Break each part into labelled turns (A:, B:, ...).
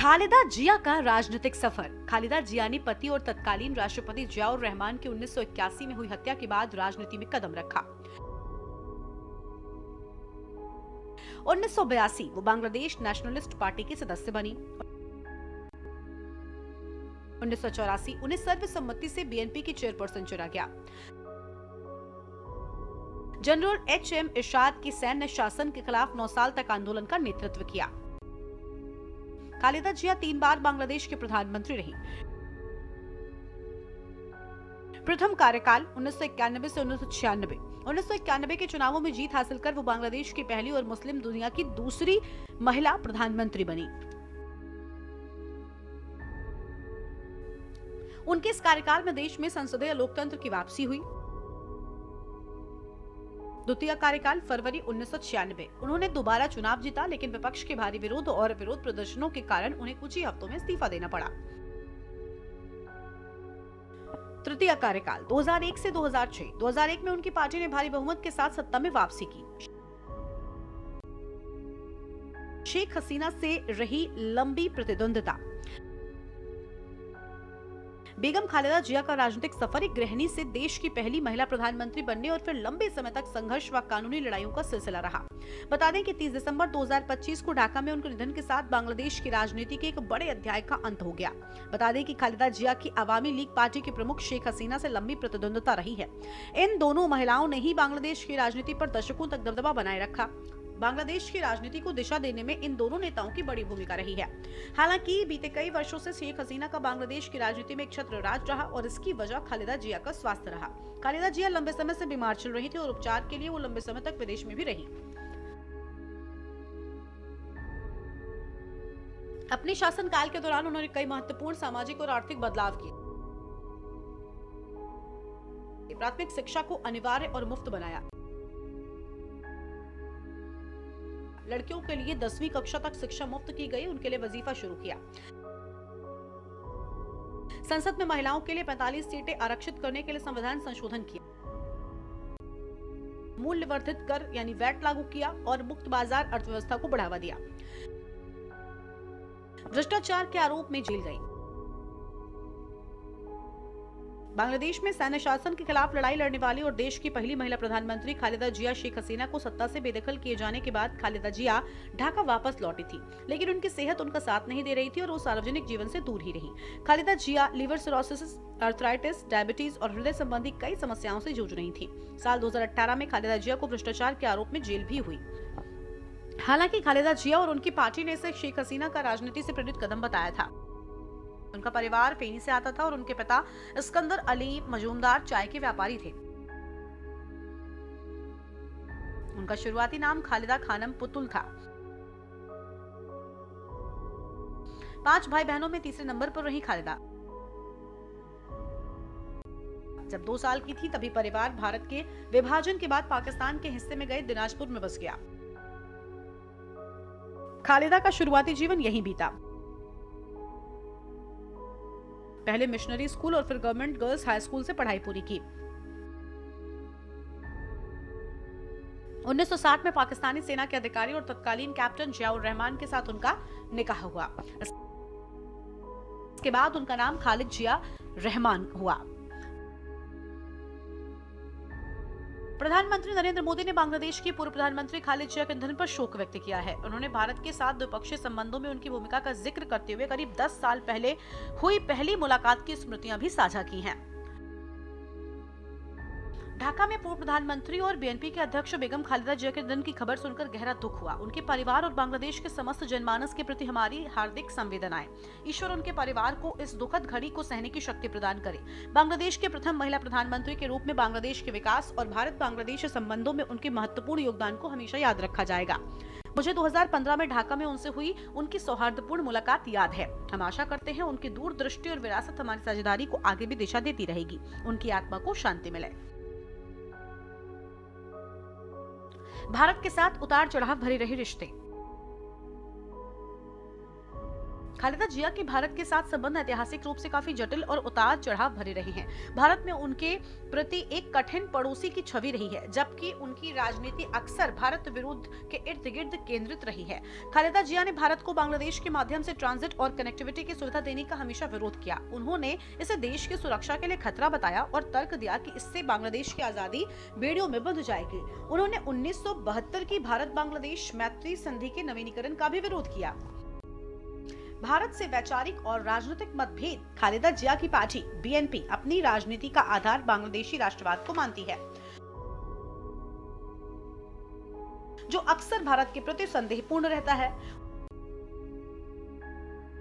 A: खालिदा जिया का राजनीतिक सफर। खालिदा जिया ने पति और तत्कालीन राष्ट्रपति जियाउर रहमान की 1981 में हुई हत्या के बाद राजनीति में कदम रखा। 1982 वो बांग्लादेश नेशनलिस्ट पार्टी की सदस्य बनी। 1984 उन्हें सर्वसम्मति से बीएनपी की चेयरपर्सन चुना गया। General HM. इरशाद की सैन्य शासन के खिलाफ 9 साल तक आंदोलन का नेतृत्व किया। खालिदा जिया 3 बार बांग्लादेश के प्रधानमंत्री रही। प्रथम कार्यकाल 1991 से 1996। 1991 के चुनावों में जीत हासिल कर वो बांग्लादेश की पहली और मुस्लिम दुनिया की दूसरी महिला प्रधानमंत्री बनी। उनके इस कार्यकाल में देश में संसदीय लोकतंत्र की वापसी हुई। द्वितीय कार्यकाल फरवरी 1996। उन्होंने दोबारा चुनाव जीता, लेकिन विपक्ष के भारी विरोध और विरोध प्रदर्शनों के कारण उन्हें कुछ ही हफ्तों में इस्तीफा देना पड़ा। तृतीय कार्यकाल 2001 से 2006। 2001 में उनकी पार्टी ने भारी बहुमत के साथ सत्ता में वापसी की। शेख हसीना से रही लंबी प्रतिद्वंद्विता। बेगम खालिदा जिया का राजनीतिक सफर एक गृहिणी से देश की पहली महिला प्रधानमंत्री बनने और फिर लंबे समय तक संघर्ष व कानूनी लड़ाइयों का सिलसिला रहा। बता दें कि 30 दिसंबर 2025 को ढाका में उनके निधन के साथ बांग्लादेश की राजनीति के एक बड़े अध्याय का अंत हो गया। बता दें कि खालिदा जिया की अवामी लीग पार्टी के प्रमुख शेख हसीना से लंबी प्रतिद्वंद्विता रही है। इन दोनों महिलाओं ने ही बांग्लादेश की राजनीति पर दशकों तक दबदबा बनाए रखा। बांग्लादेश की राजनीति को दिशा देने में इन दोनों नेताओं की बड़ी भूमिका रही है। हालांकि बीते कई वर्षों से शेख हसीना का बांग्लादेश की राजनीति में एक छत्र राज रहा और इसकी वजह खालिदा जिया का स्वास्थ्य रहा। खालिदा जिया लंबे समय से बीमार चल रही थी और उपचार के लिए वो लंबे समय तक विदेश में भी रही। अपने शासनकाल के दौरान उन्होंने कई महत्वपूर्ण सामाजिक और आर्थिक बदलाव किए। प्राथमिक शिक्षा को अनिवार्य और मुफ्त बनाया। लड़कियों के लिए 10वीं कक्षा तक शिक्षा मुफ्त की गई। उनके लिए वजीफा शुरू किया। संसद में महिलाओं के लिए 45 सीटें आरक्षित करने के लिए संविधान संशोधन किया। मूल्य वर्धित कर यानी वैट लागू किया और मुक्त बाजार अर्थव्यवस्था को बढ़ावा दिया। भ्रष्टाचार के आरोप में जेल गई। बांग्लादेश में सैन्य शासन के खिलाफ लड़ाई लड़ने वाली और देश की पहली महिला प्रधानमंत्री खालिदा जिया शेख हसीना को सत्ता से बेदखल किए जाने के बाद खालिदा जिया ढाका वापस लौटी थी, लेकिन उनकी सेहत उनका साथ नहीं दे रही थी और वो सार्वजनिक जीवन से दूर ही रही। खालिदा जिया लीवर सिरोसिस, आर्थराइटिस, डायबिटीज और हृदय संबंधी कई समस्याओं से जूझ रही थी। साल 2018 में खालिदा जिया को भ्रष्टाचार के आरोप में जेल भी हुई। हालांकि खालिदा जिया और उनकी पार्टी ने इसे शेख हसीना का राजनीति से प्रेरित कदम बताया था। उनका परिवार फेनी से आता था और उनके पिता इस्कंदर अली मजूमदार चाय के व्यापारी थे। उनका शुरुआती नाम खालिदा खानम पुतुल था। 5 भाई बहनों में तीसरे नंबर पर रही खालिदा। जब 2 साल की थी तभी परिवार भारत के विभाजन के बाद पाकिस्तान के हिस्से में गए दिनाजपुर में बस गया। खालिदा का शुरुआती जीवन यहीं बीता। पहले मिशनरी स्कूल और फिर गवर्नमेंट गर्ल्स हाई स्कूल से पढ़ाई पूरी की। 1960 में पाकिस्तानी सेना के अधिकारी और तत्कालीन कैप्टन जियाउर रहमान के साथ उनका निकाह हुआ। इसके बाद उनका नाम खालिद जिया रहमान हुआ। प्रधानमंत्री नरेंद्र मोदी ने बांग्लादेश की पूर्व प्रधानमंत्री खालिद जिया के निधन पर शोक व्यक्त किया है। उन्होंने भारत के साथ द्विपक्षीय संबंधों में उनकी भूमिका का जिक्र करते हुए करीब 10 साल पहले हुई पहली मुलाकात की स्मृतियां भी साझा की हैं। ढाका में पूर्व प्रधानमंत्री और बीएनपी के अध्यक्ष बेगम खालिदा जिया के निधन की खबर सुनकर गहरा दुख हुआ। उनके परिवार और बांग्लादेश के समस्त जनमानस के प्रति हमारी हार्दिक संवेदनाएं। ईश्वर उनके परिवार को इस दुखद घड़ी को सहने की शक्ति प्रदान करे। बांग्लादेश के प्रथम महिला प्रधानमंत्री के रूप में बांग्लादेश के विकास और भारत बांग्लादेश संबंधों में उनके महत्वपूर्ण योगदान को हमेशा याद रखा जाएगा। मुझे 2015 में ढाका में उनसे हुई उनकी सौहार्दपूर्ण मुलाकात याद है। हम आशा करते हैं उनकी दूरदृष्टि और विरासत हमारी साझेदारी को आगे भी दिशा देती रहेगी। उनकी आत्मा को शांति मिले। भारत के साथ उतार चढ़ाव भरे रहे रिश्ते। खालिदा जिया के भारत के साथ संबंध ऐतिहासिक रूप से काफी जटिल और उतार चढ़ाव भरे रहे हैं। भारत में उनके प्रति एक कठिन पड़ोसी की छवि रही है, जबकि उनकी राजनीति अक्सर भारत विरोध के इर्द गिर्द केंद्रित रही है। खालिदा जिया ने भारत को बांग्लादेश के माध्यम से ट्रांजिट और कनेक्टिविटी की सुविधा देने का हमेशा विरोध किया। उन्होंने इसे देश की सुरक्षा के लिए खतरा बताया और तर्क दिया कि इससे बांग्लादेश की आजादी बेड़ियों में बंध जाएगी। उन्होंने 1972 की भारत बांग्लादेश मैत्री संधि के नवीनीकरण का भी विरोध किया। भारत से वैचारिक और राजनीतिक मतभेद। खालिदा जिया की पार्टी बीएनपी अपनी राजनीति का आधार बांग्लादेशी राष्ट्रवाद को मानती है, जो अक्सर भारत के प्रति संदेहपूर्ण रहता है।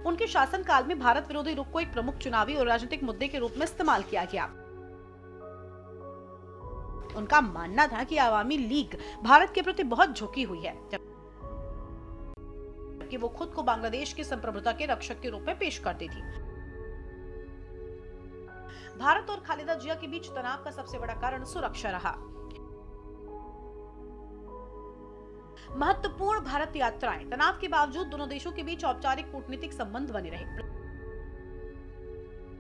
A: उनके शासनकाल में भारत विरोधी रुख को एक प्रमुख चुनावी और राजनीतिक मुद्दे के रूप में इस्तेमाल किया गया। उनका मानना था कि अवामी लीग भारत के प्रति बहुत झुकी हुई है, कि वो खुद को बांग्लादेश की संप्रभुता के रक्षक के रूप में पेश करती थी। भारत और खालिदा जिया के बीच तनाव का सबसे बड़ा कारण सुरक्षा रहा। महत्वपूर्ण भारत यात्राएं। तनाव के बावजूद दोनों देशों के बीच औपचारिक कूटनीतिक संबंध बने रहे।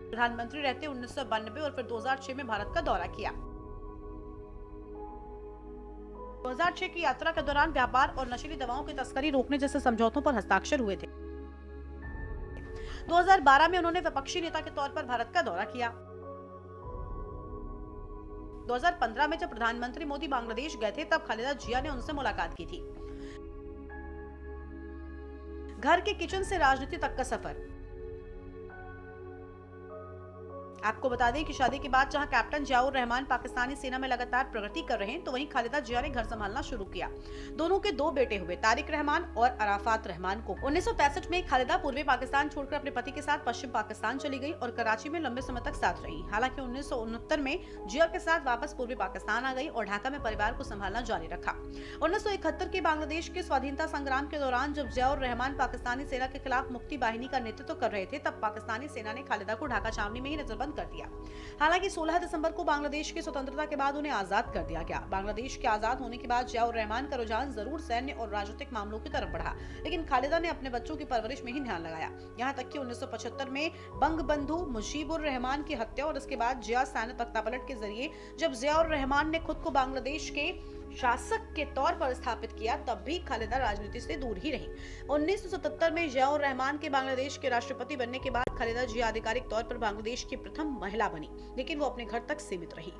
A: प्रधानमंत्री रहते 1992 और फिर 2006 में भारत का दौरा किया। 2006 की यात्रा के दौरान व्यापार और नशीली दवाओं की तस्करी रोकने जैसे समझौतों पर हस्ताक्षर हुए थे। 2012 में उन्होंने विपक्षी नेता के तौर पर भारत का दौरा किया। 2015 में जब प्रधानमंत्री मोदी बांग्लादेश गए थे, तब खालिदा जिया ने उनसे मुलाकात की थी। घर के किचन से राजनीति तक का सफर। आपको बता दें कि शादी के बाद जहां कैप्टन जियाउर रहमान पाकिस्तानी सेना में लगातार प्रगति कर रहे हैं, तो वहीं खालिदा जिया ने घर संभालना शुरू किया। दोनों के 2 बेटे हुए, तारिक रहमान और अराफात रहमान को। 1965 में खालिदा पूर्वी पाकिस्तान छोड़कर अपने पति के साथ पश्चिम पाकिस्तान चली गई और कराची में लंबे समय तक साथ रही। हालांकि 1969 में जिया के साथ वापस पूर्वी पाकिस्तान आ गई और ढाका में परिवार को संभालना जारी रखा। 1971 के बांग्लादेश के स्वाधीनता संग्राम के दौरान जब जियाउर रहमान पाकिस्तानी सेना के खिलाफ मुक्ति वाहिनी का नेतृत्व कर रहे थे, तब पाकिस्तानी सेना ने खालिदा को ढाका छावनी में ही नजरबंद कर दिया। हालांकि 16 दिसंबर को बांग्लादेश की स्वतंत्रता के बाद उन्हें आजाद कर दिया गया। बांग्लादेश के आजाद होने के बाद जियाउर रहमान का रुझान जरूर सैन्य और राजनीतिक मामलों की तरफ बढ़ा, लेकिन खालिदा ने अपने बच्चों की परवरिश में ही ध्यान लगाया। यहां तक कि 1975 में बंगबंधु मुजीबुर रहमान की हत्या और इसके बाद जिया सैन्य तख्तापलट के जरिए जब जियाउर रहमान ने खुद को बांग्लादेश के शासक के तौर पर स्थापित किया, तब भी खालिदा राजनीति से दूर ही रही। 1977 में जियाउर रहमान के बांग्लादेश के राष्ट्रपति बनने के बाद खालिदा जिया आधिकारिक तौर पर बांग्लादेश की प्रथम महिला बनी, लेकिन वो अपने घर तक सीमित रही।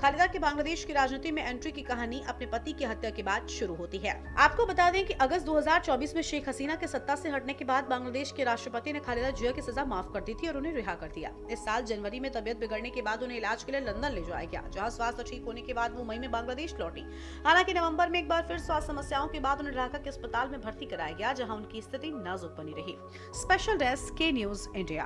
A: खालिदा के बांग्लादेश की राजनीति में एंट्री की कहानी अपने पति की हत्या के बाद शुरू होती है। आपको बता दें कि अगस्त 2024 में शेख हसीना के सत्ता से हटने के बाद बांग्लादेश के राष्ट्रपति ने खालिदा जिया की सजा माफ कर दी थी और उन्हें रिहा कर दिया। इस साल जनवरी में तबियत बिगड़ने के बाद उन्हें इलाज के लिए लंदन ले जाया गया, जहाँ स्वास्थ्य ठीक होने के बाद वो मई में बांग्लादेश लौटी। हालांकि नवंबर में एक बार फिर स्वास्थ्य समस्याओं के बाद उन्हें ढाका के अस्पताल में भर्ती कराया गया, जहां उनकी स्थिति नाजुक बनी रही। स्पेशल डेस्क के न्यूज इंडिया।